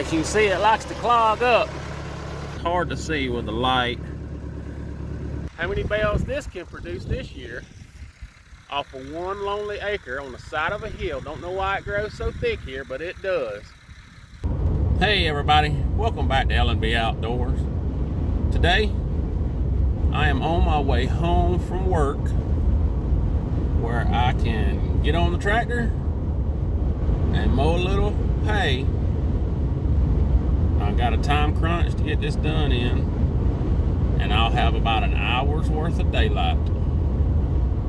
As you can see, it likes to clog up. Hard to see with the light how many bales this can produce this year off of one lonely acre on the side of a hill. Don't know why it grows so thick here, but it does. Hey everybody, welcome back to L&B Outdoors. Today, I am on my way home from work where I can get on the tractor and mow a little hay. I've got a time crunch to get this done in, and I'll have about an hour's worth of daylight.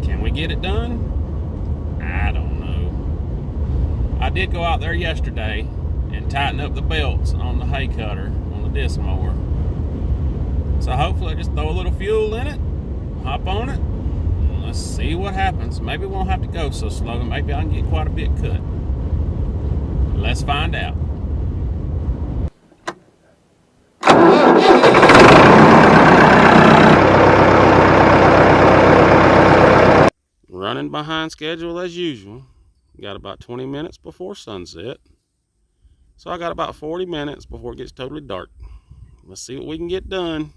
Can we get it done? I don't know. I did go out there yesterday and tighten up the belts on the hay cutter on the disc mower. So hopefully I just throw a little fuel in it, hop on it, and let's see what happens. Maybe we won't have to go so slow, maybe I can get quite a bit cut. Let's find out. Running behind schedule as usual. Got about 20 minutes before sunset. So I got about 40 minutes before it gets totally dark. Let's see what we can get done.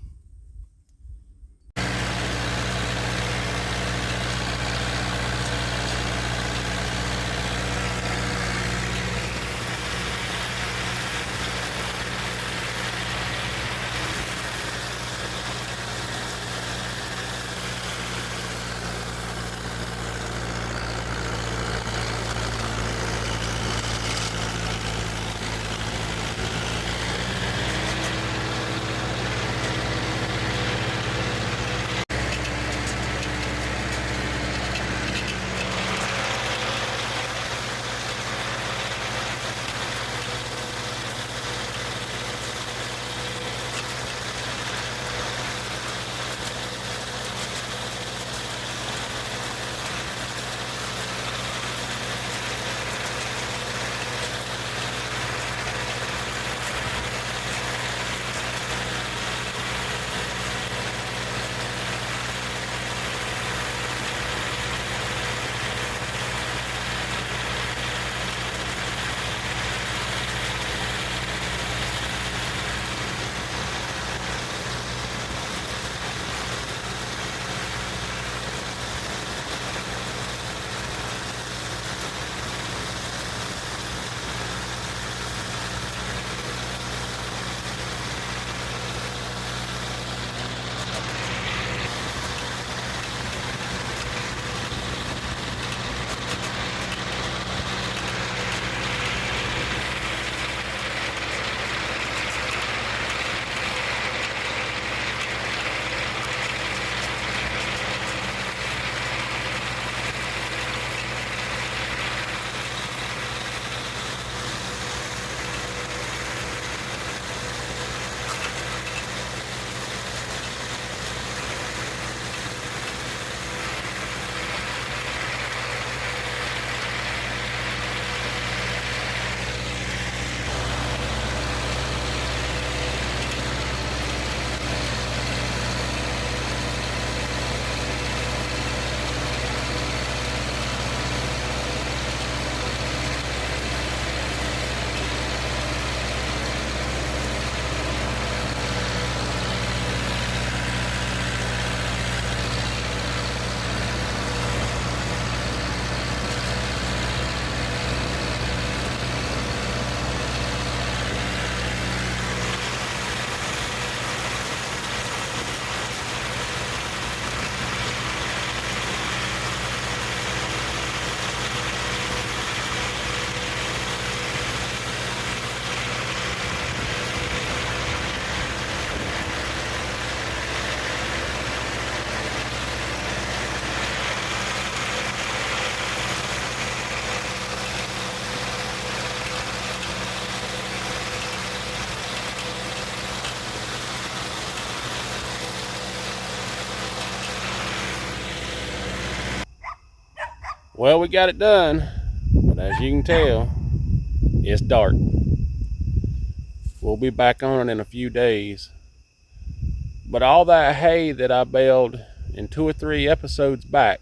Well, we got it done, but as you can tell, it's dark. We'll be back on it in a few days. But all that hay that I baled in 2 or 3 episodes back,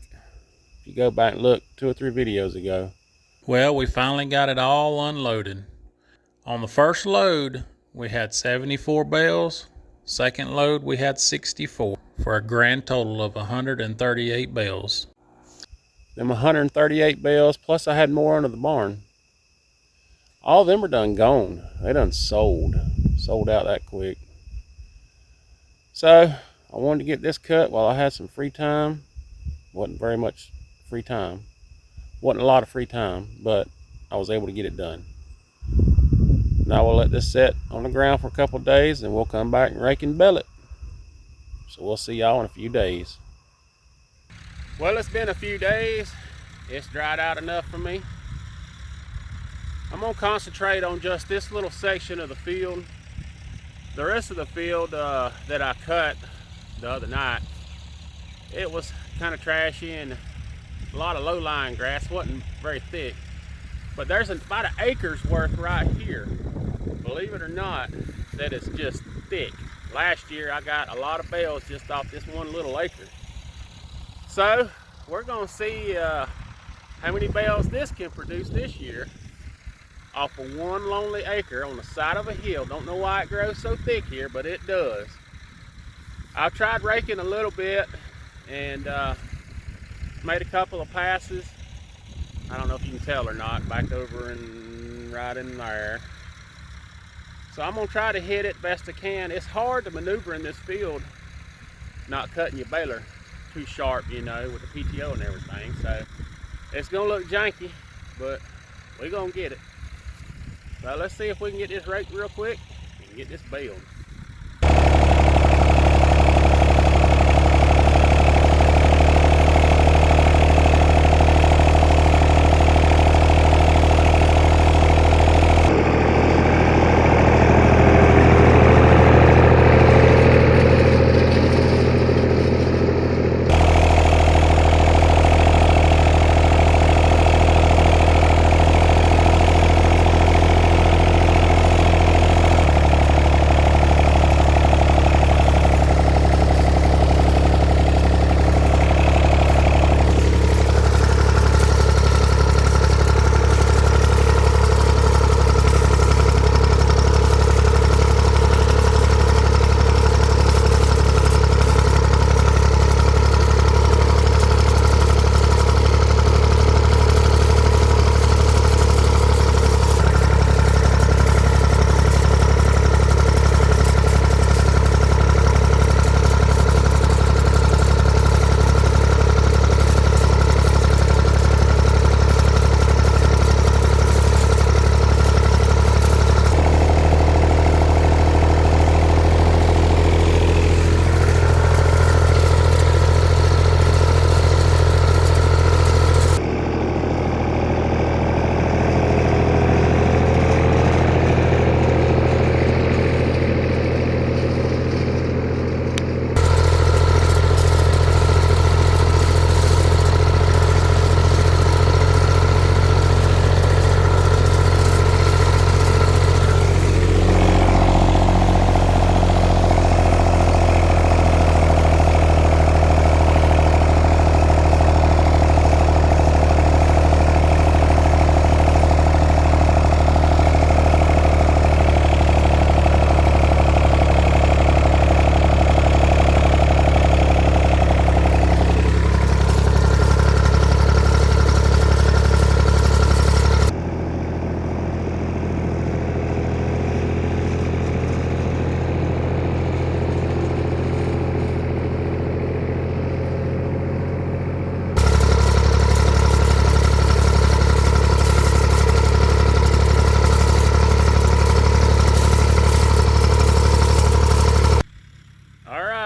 if you go back and look 2 or 3 videos ago, well, we finally got it all unloaded. On the first load, we had 74 bales. Second load, we had 64 for a grand total of 138 bales. Them 138 bales, plus I had more under the barn. All of them are done gone. They done sold out that quick. So I wanted to get this cut while I had some free time. Wasn't very much free time. Wasn't a lot of free time, but I was able to get it done. Now we'll let this set on the ground for a couple of days and we'll come back and rake and bale it. So we'll see y'all in a few days. Well, it's been a few days. It's dried out enough for me. I'm gonna concentrate on just this little section of the field. The rest of the field that I cut the other night, it was kind of trashy and a lot of low-lying grass, wasn't very thick. But there's about an acre's worth right here, believe it or not, that is just thick. Last year I got a lot of bales just off this one little acre. So we're gonna see how many bales this can produce this year off of one lonely acre on the side of a hill. Don't know why it grows so thick here, but it does. I've tried raking a little bit and made a couple of passes. I don't know if you can tell or not, back over and right in there. So I'm gonna try to hit it best I can. It's hard to maneuver in this field, not cutting your baler too sharp, you know, with the PTO and everything. So it's gonna look janky, but we're gonna get it. So let's see if we can get this raked real quick and get this baled.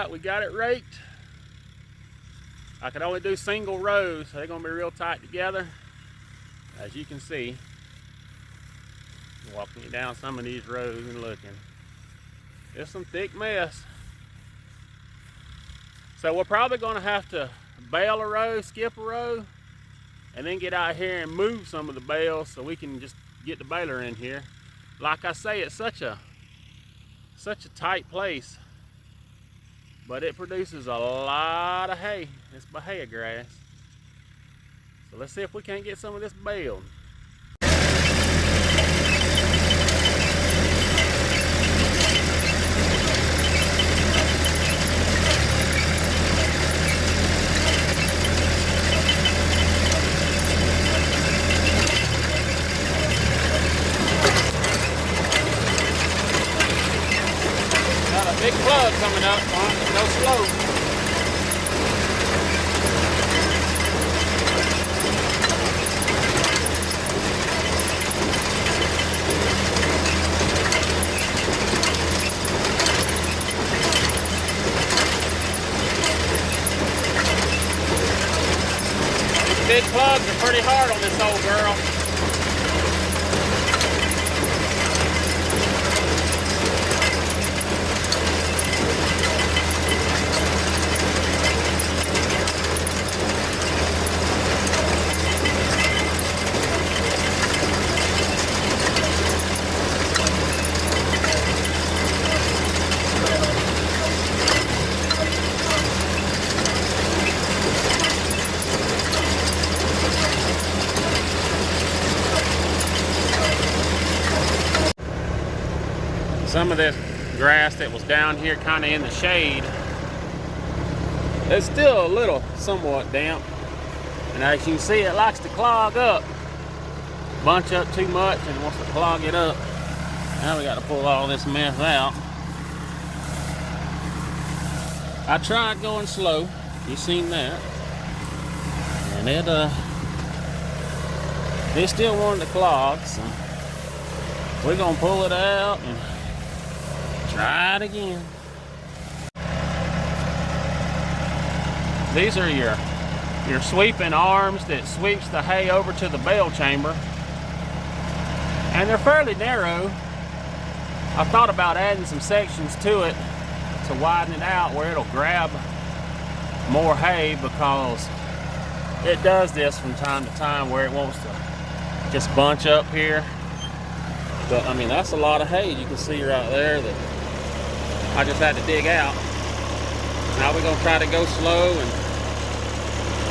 We got it raked. I can only do single rows, so they're gonna be real tight together. As you can see, walking you down some of these rows and looking. It's some thick mess. So we're probably gonna have to bale a row, skip a row, and then get out here and move some of the bales so we can just get the baler in here. Like I say, it's such a tight place, but it produces a lot of hay. It's bahai grass. So let's see if we can't get some of this baled. coming up. Go slow. Big plugs are pretty hard on this old girl. Some of this grass that was down here kind of in the shade, it's still a little somewhat damp, and as you can see, it likes to clog up, bunch up too much and wants to clog it up. Now we got to pull all this mess out. I tried going slow, you seen that, and it still wanted to clog, so we're gonna pull it out and try it again. These are your sweeping arms that sweeps the hay over to the bale chamber, and they're fairly narrow. I thought about adding some sections to it to widen it out where it'll grab more hay, because it does this from time to time where it wants to just bunch up here. But I mean, that's a lot of hay you can see right there that I just had to dig out. Now we're gonna try to go slow and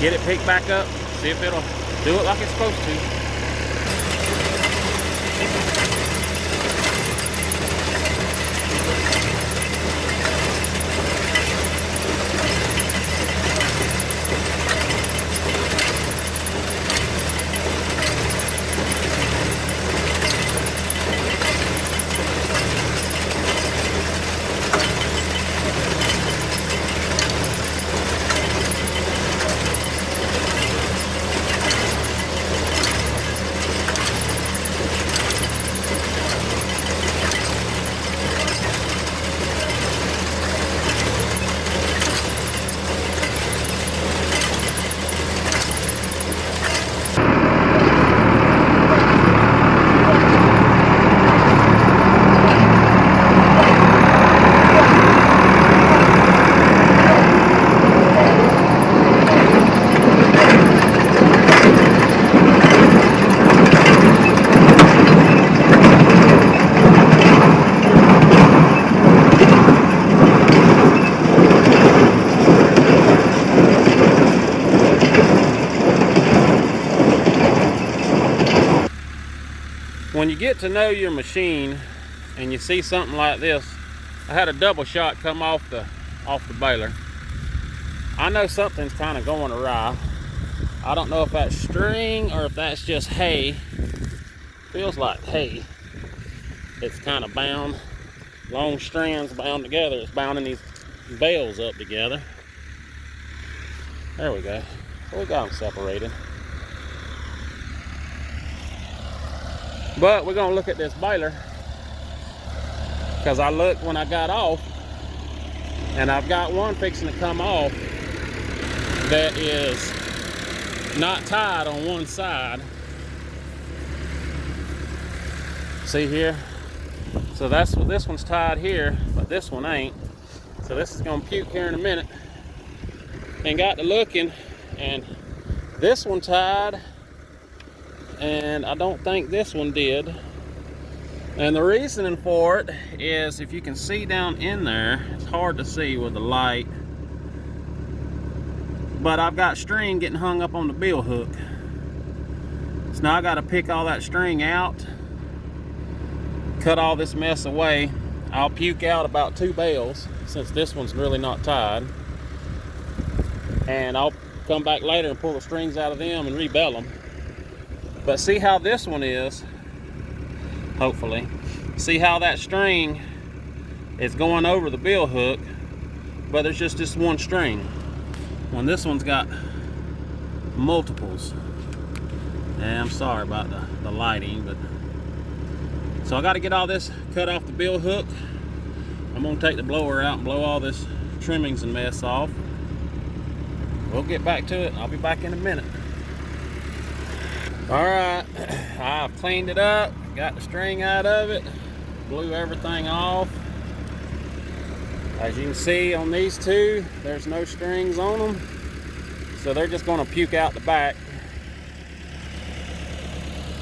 get it picked back up, see if it'll do it like it's supposed to. When you get to know your machine and you see something like this, I had a double shot come off the baler. I know something's kind of going awry. I don't know if that's string or if that's just hay. Feels like hay. It's kind of bound, long strands bound together. It's bounding these bales up together. There we go. So we got them separated. But we're gonna look at this baler, because I looked when I got off, and I've got one fixing to come off that is not tied on one side. See here? So that's what this one's tied here, but this one ain't. So this is gonna puke here in a minute. And got to looking, and this one tied, and I don't think this one did. And the reasoning for it is, if you can see down in there, it's hard to see with the light, but I've got string getting hung up on the bill hook. So now I got to pick all that string out, cut all this mess away. I'll puke out about 2 bales, since this one's really not tied, and I'll come back later and pull the strings out of them and rebell them. But see how this one is, hopefully. See how that string is going over the bill hook. but there's just this one string. When this one's got multiples. And I'm sorry about the lighting, but so I got to get all this cut off the bill hook. I'm gonna take the blower out and blow all this trimmings and mess off. We'll get back to it. I'll be back in a minute. All right, I've cleaned it up, got the string out of it, blew everything off. As you can see on these two, there's no strings on them, so they're just gonna puke out the back.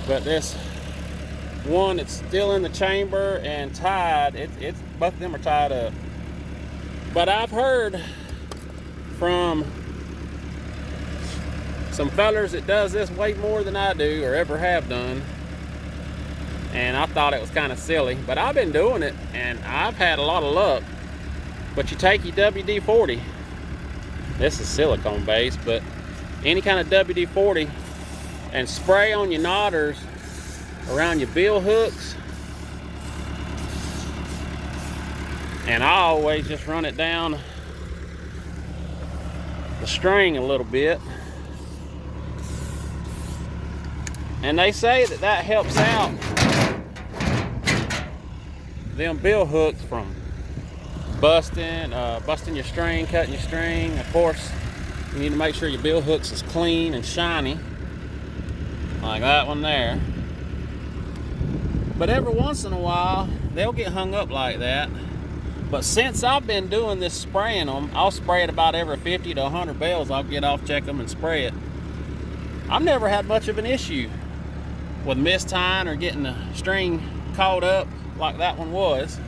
But this one, it's still in the chamber and tied. It's both of them are tied up. But I've heard from some fellers that does this way more than I do or ever have done, and I thought it was kind of silly, but I've been doing it and I've had a lot of luck. But you take your WD-40, this is silicone based, but any kind of WD-40, and spray on your knotters around your bill hooks. And I always just run it down the string a little bit. And they say that that helps out them bill hooks from busting your string, cutting your string. Of course, you need to make sure your bill hooks is clean and shiny, like that one there. But every once in a while, they'll get hung up like that. But since I've been doing this spraying them, I'll spray it about every 50 to 100 bells. I'll get off, check them, and spray it. I've never had much of an issue with mistying or getting the string caught up like that one was.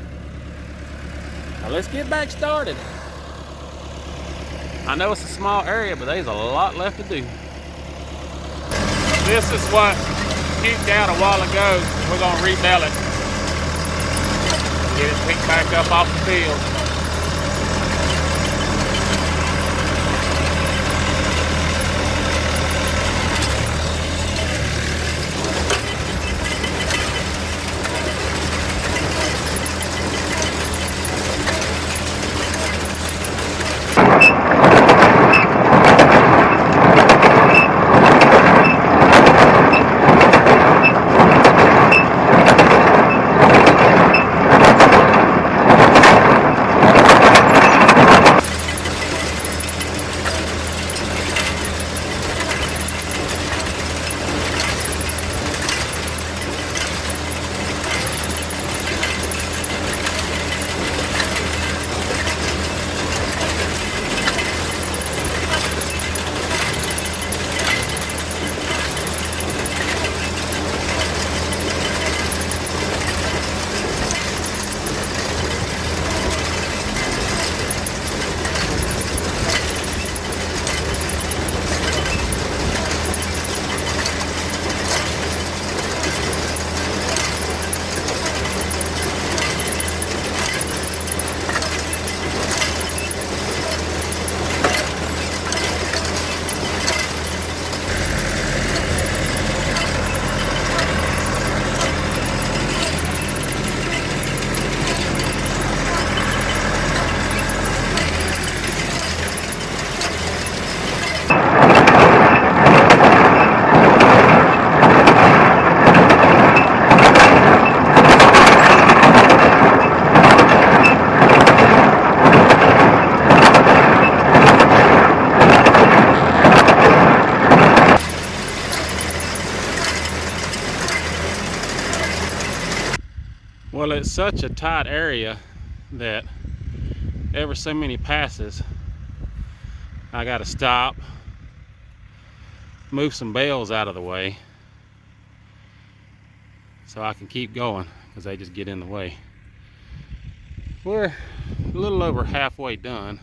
Now let's get back started. I know it's a small area, but there's a lot left to do. This is what puked out a while ago. We're gonna rebale it. Get it picked back up off the field. Well, it's such a tight area that every so many passes I got to stop, move some bales out of the way so I can keep going, because they just get in the way. We're a little over halfway done,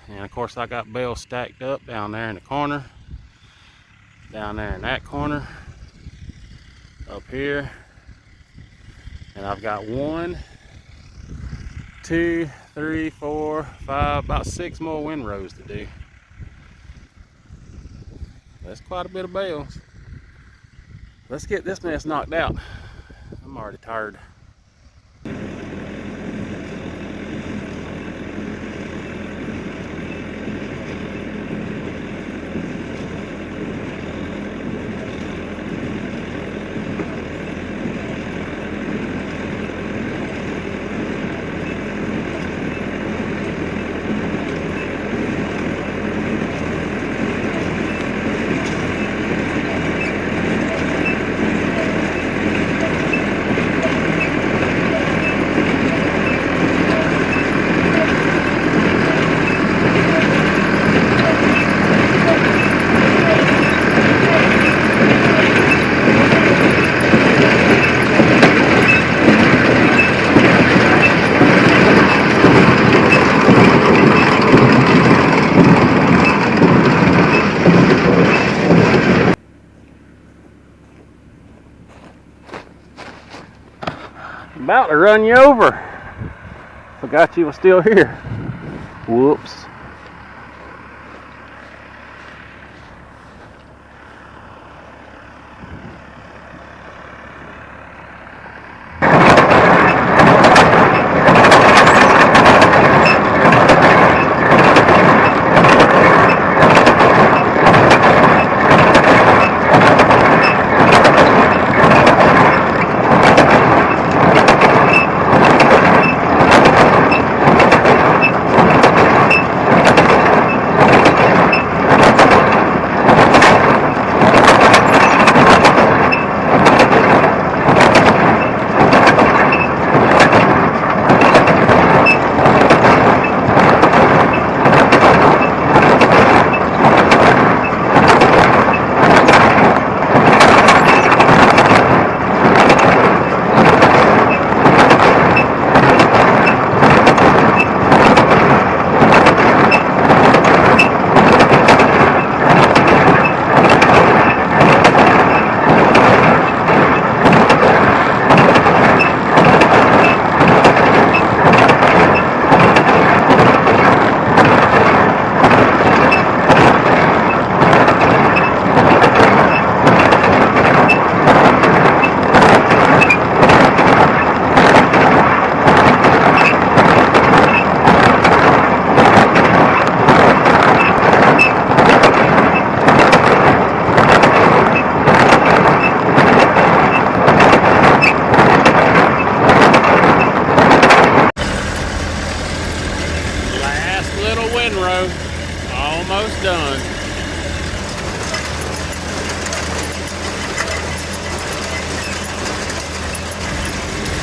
and of course I got bales stacked up down there in the corner, down there in that corner, up here. And I've got 1, 2, 3, 4, 5, about 6 more windrows to do. That's quite a bit of bales. Let's get this mess knocked out. I'm already tired. About to run you over. Forgot you were still here. Whoops. Almost done.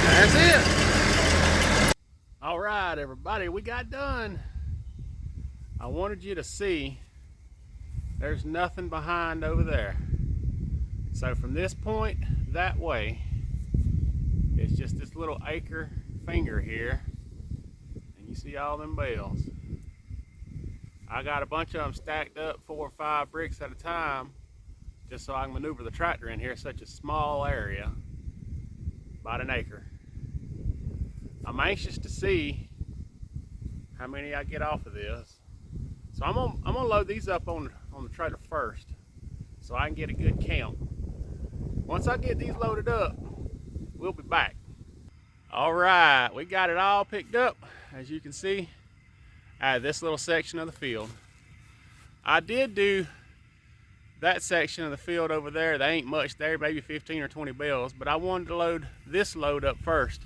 That's it. All right, everybody, we got done. I wanted you to see there's nothing behind over there. So from this point that way, it's just this little acre finger here, and you see all them bales. I got a bunch of them stacked up 4 or 5 bricks at a time, just so I can maneuver the tractor in here, such a small area, about an acre. I'm anxious to see how many I get off of this. So I'm gonna load these up on the trailer first, so I can get a good count. Once I get these loaded up, we'll be back. All right, we got it all picked up, as you can see, out of this little section of the field. I did do that section of the field over there. There ain't much there, maybe 15 or 20 bales, but I wanted to load this load up first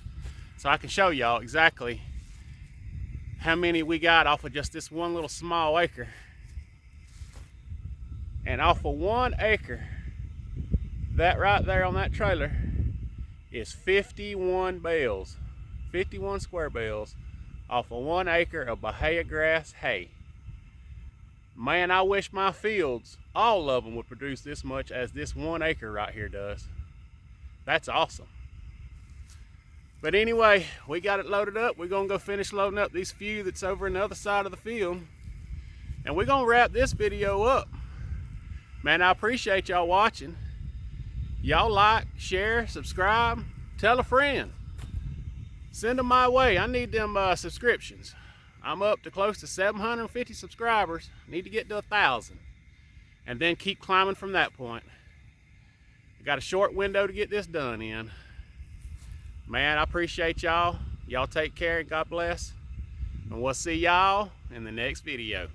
so I can show y'all exactly how many we got off of just this one little small acre. And off of 1 acre, that right there on that trailer is 51 bales, 51 square bales off of 1 acre of bahai grass hay. Man, I wish my fields, all of them, would produce this much as this 1 acre right here does. That's awesome. But anyway, we got it loaded up. We're gonna go finish loading up these few that's over on the other side of the field, and we're gonna wrap this video up. Man, I appreciate y'all watching. Y'all like, share, subscribe, tell a friend. Send them my way. I need them subscriptions. I'm up to close to 750 subscribers. Need to get to 1,000. And then keep climbing from that point. I got a short window to get this done in. Man, I appreciate y'all. Y'all take care and God bless. And we'll see y'all in the next video.